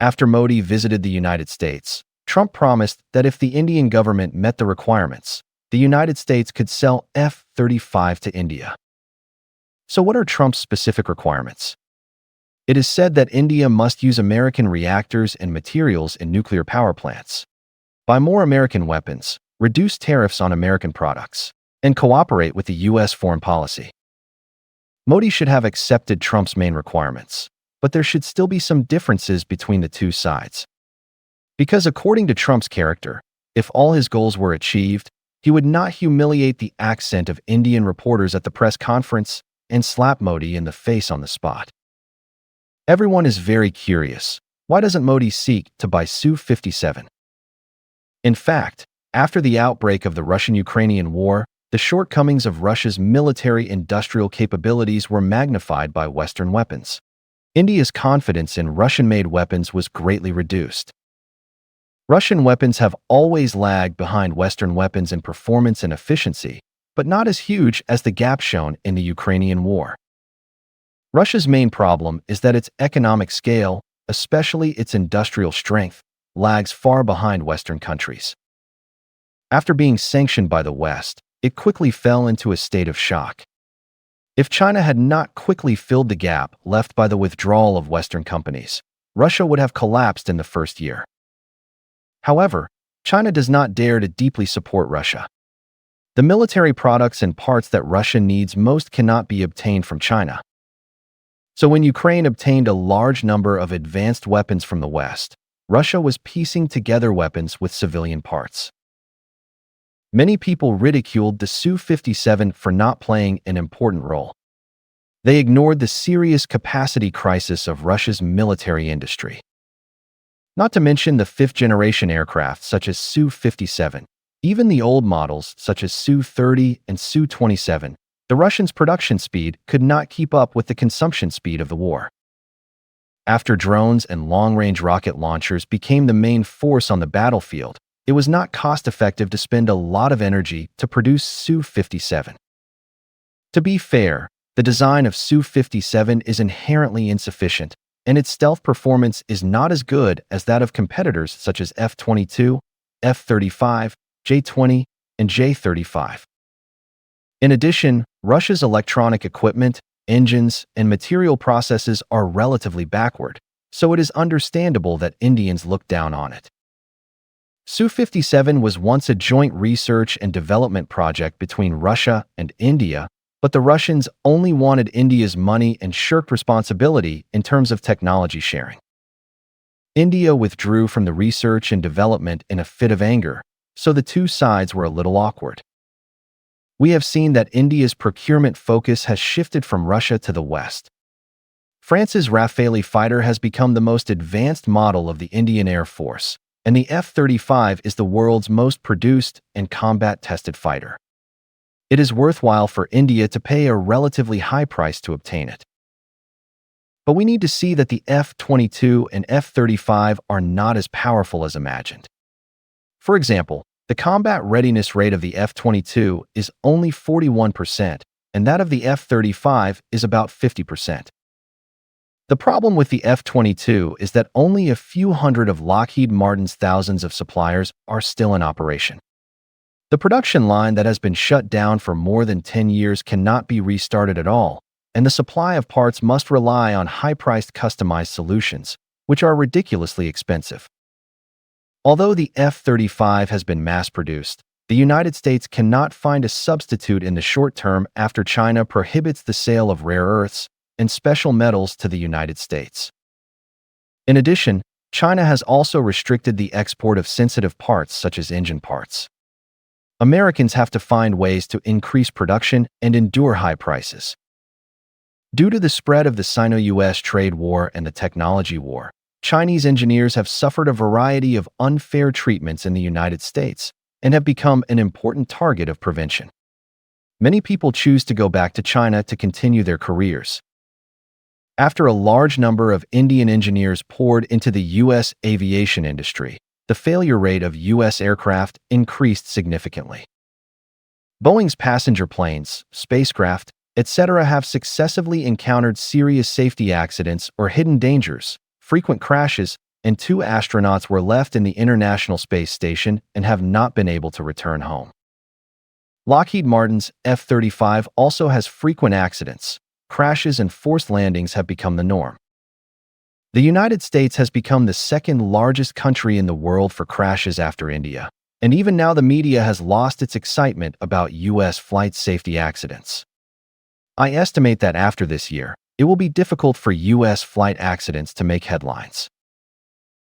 After Modi visited the United States, Trump promised that if the Indian government met the requirements, the United States could sell F-35 to India. So what are Trump's specific requirements? It is said that India must use American reactors and materials in nuclear power plants, buy more American weapons, reduce tariffs on American products, and cooperate with the U.S. foreign policy. Modi should have accepted Trump's main requirements, but there should still be some differences between the two sides. Because according to Trump's character, if all his goals were achieved, he would not humiliate the accent of Indian reporters at the press conference and slap Modi in the face on the spot. Everyone is very curious. Why doesn't Modi seek to buy Su-57? In fact, after the outbreak of the Russian-Ukrainian war, the shortcomings of Russia's military-industrial capabilities were magnified by Western weapons. India's confidence in Russian-made weapons was greatly reduced. Russian weapons have always lagged behind Western weapons in performance and efficiency, but not as huge as the gap shown in the Ukrainian war. Russia's main problem is that its economic scale, especially its industrial strength, lags far behind Western countries. After being sanctioned by the West, it quickly fell into a state of shock. If China had not quickly filled the gap left by the withdrawal of Western companies, Russia would have collapsed in the first year. However, China does not dare to deeply support Russia. The military products and parts that Russia needs most cannot be obtained from China. So when Ukraine obtained a large number of advanced weapons from the West, Russia was piecing together weapons with civilian parts. Many people ridiculed the Su-57 for not playing an important role. They ignored the serious capacity crisis of Russia's military industry. Not to mention the fifth-generation aircraft such as Su-57, even the old models such as Su-30 and Su-27, the Russians' production speed could not keep up with the consumption speed of the war. After drones and long-range rocket launchers became the main force on the battlefield, it was not cost-effective to spend a lot of energy to produce Su-57. To be fair, the design of Su-57 is inherently insufficient, and its stealth performance is not as good as that of competitors such as F-22, F-35, J-20, and J-35. In addition, Russia's electronic equipment, engines, and material processes are relatively backward, so it is understandable that Indians look down on it. Su-57 was once a joint research and development project between Russia and India, but the Russians only wanted India's money and shirked responsibility in terms of technology sharing. India withdrew from the research and development in a fit of anger, so the two sides were a little awkward. We have seen that India's procurement focus has shifted from Russia to the West. France's Rafale fighter has become the most advanced model of the Indian Air Force, and the F-35 is the world's most produced and combat-tested fighter. It is worthwhile for India to pay a relatively high price to obtain it. But we need to see that the F-22 and F-35 are not as powerful as imagined. For example, the combat readiness rate of the F-22 is only 41%, and that of the F-35 is about 50%. The problem with the F-22 is that only a few hundred of Lockheed Martin's thousands of suppliers are still in operation. The production line that has been shut down for more than 10 years cannot be restarted at all, and the supply of parts must rely on high-priced customized solutions, which are ridiculously expensive. Although the F-35 has been mass-produced, the United States cannot find a substitute in the short term after China prohibits the sale of rare earths and special metals to the United States. In addition, China has also restricted the export of sensitive parts such as engine parts. Americans have to find ways to increase production and endure high prices. Due to the spread of the Sino-US trade war and the technology war, Chinese engineers have suffered a variety of unfair treatments in the United States and have become an important target of prevention. Many people choose to go back to China to continue their careers. After a large number of Indian engineers poured into the U.S. aviation industry, the failure rate of U.S. aircraft increased significantly. Boeing's passenger planes, spacecraft, etc. have successively encountered serious safety accidents or hidden dangers, frequent crashes, and 2 astronauts were left in the International Space Station and have not been able to return home. Lockheed Martin's F-35 also has frequent accidents. Crashes and forced landings have become the norm. The United States has become the second largest country in the world for crashes after India, and even now the media has lost its excitement about U.S. flight safety accidents. I estimate that after this year, it will be difficult for U.S. flight accidents to make headlines.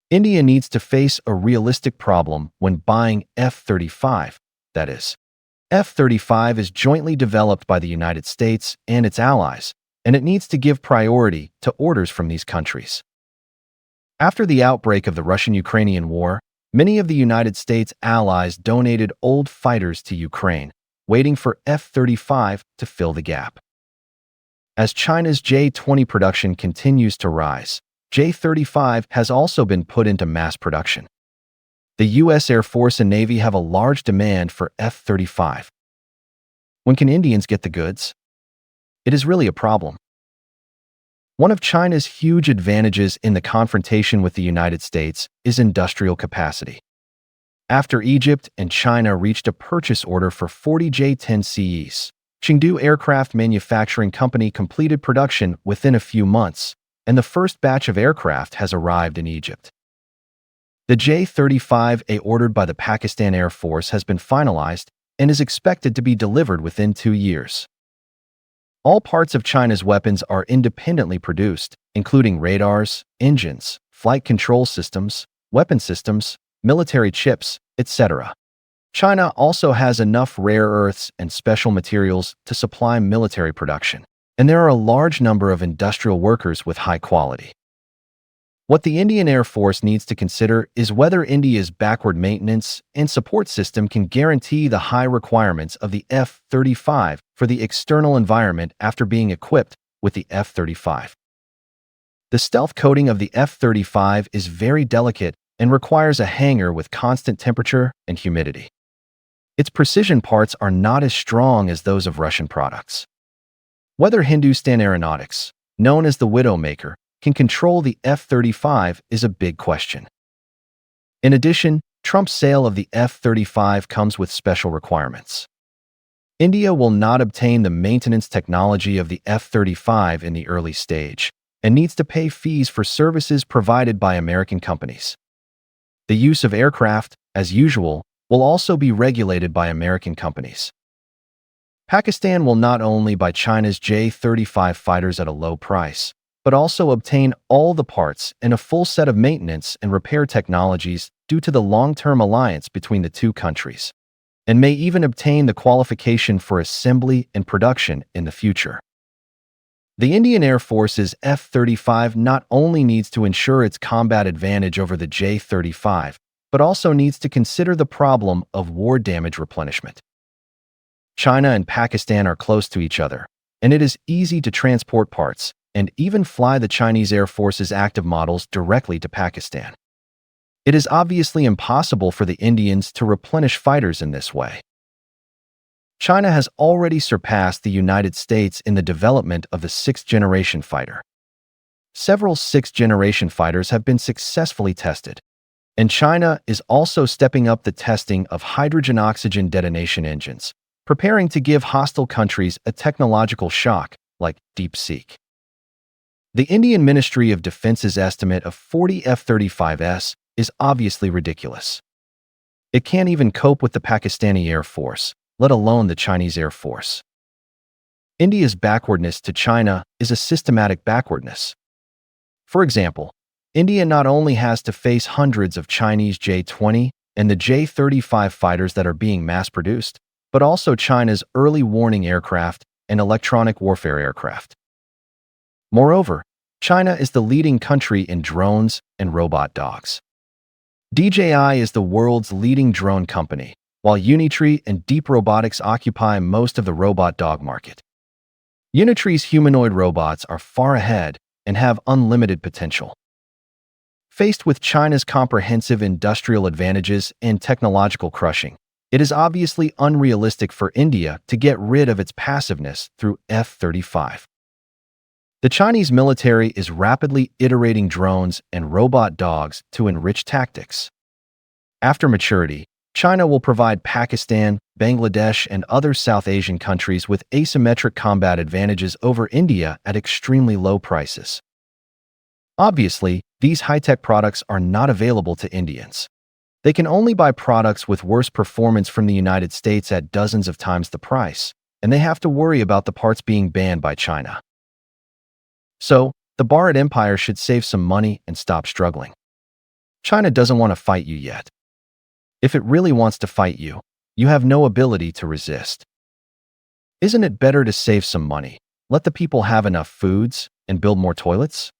India needs to face a realistic problem when buying F-35, that is. F-35 is jointly developed by the United States and its allies, and it needs to give priority to orders from these countries. After the outbreak of the Russian-Ukrainian War, many of the United States allies donated old fighters to Ukraine, waiting for F-35 to fill the gap. As China's J-20 production continues to rise, J-35 has also been put into mass production. The U.S. Air Force and Navy have a large demand for F-35. When can Indians get the goods? It is really a problem. One of China's huge advantages in the confrontation with the United States is industrial capacity. After Egypt and China reached a purchase order for 40 J-10Cs, Chengdu Aircraft Manufacturing Company completed production within a few months, and the first batch of aircraft has arrived in Egypt. The J-35A ordered by the Pakistan Air Force has been finalized and is expected to be delivered within 2 years. All parts of China's weapons are independently produced, including radars, engines, flight control systems, weapon systems, military chips, etc. China also has enough rare earths and special materials to supply military production, and there are a large number of industrial workers with high quality. What the Indian Air Force needs to consider is whether India's backward maintenance and support system can guarantee the high requirements of the F-35 for the external environment after being equipped with the F-35. The stealth coating of the F-35 is very delicate and requires a hangar with constant temperature and humidity. Its precision parts are not as strong as those of Russian products. Whether Hindustan Aeronautics, known as the Widowmaker, can control the F-35 is a big question. In addition, Trump's sale of the F-35 comes with special requirements. India will not obtain the maintenance technology of the F-35 in the early stage and needs to pay fees for services provided by American companies. The use of aircraft, as usual, will also be regulated by American companies. Pakistan will not only buy China's J-35 fighters at a low price, but also obtain all the parts and a full set of maintenance and repair technologies due to the long-term alliance between the two countries, and may even obtain the qualification for assembly and production in the future. The Indian Air Force's F-35 not only needs to ensure its combat advantage over the J-35, but also needs to consider the problem of war damage replenishment. China and Pakistan are close to each other, and it is easy to transport parts and even fly the Chinese Air Force's active models directly to Pakistan. It is obviously impossible for the Indians to replenish fighters in this way. China has already surpassed the United States in the development of the 6th-generation fighter. Several 6th-generation fighters have been successfully tested, and China is also stepping up the testing of hydrogen-oxygen detonation engines, preparing to give hostile countries a technological shock like DeepSeek. The Indian Ministry of Defense's estimate of 40 F-35s is obviously ridiculous. It can't even cope with the Pakistani Air Force, let alone the Chinese Air Force. India's backwardness to China is a systematic backwardness. For example, India not only has to face hundreds of Chinese J-20 and the J-35 fighters that are being mass-produced, but also China's early warning aircraft and electronic warfare aircraft. Moreover, China is the leading country in drones and robot dogs. DJI is the world's leading drone company, while Unitree and Deep Robotics occupy most of the robot dog market. Unitree's humanoid robots are far ahead and have unlimited potential. Faced with China's comprehensive industrial advantages and technological crushing, it is obviously unrealistic for India to get rid of its passiveness through F-35. The Chinese military is rapidly iterating drones and robot dogs to enrich tactics. After maturity, China will provide Pakistan, Bangladesh, and other South Asian countries with asymmetric combat advantages over India at extremely low prices. Obviously, these high-tech products are not available to Indians. They can only buy products with worse performance from the United States at dozens of times the price, and they have to worry about the parts being banned by China. So, the Bharat Empire should save some money and stop struggling. China doesn't want to fight you yet. If it really wants to fight you, you have no ability to resist. Isn't it better to save some money, let the people have enough foods, and build more toilets?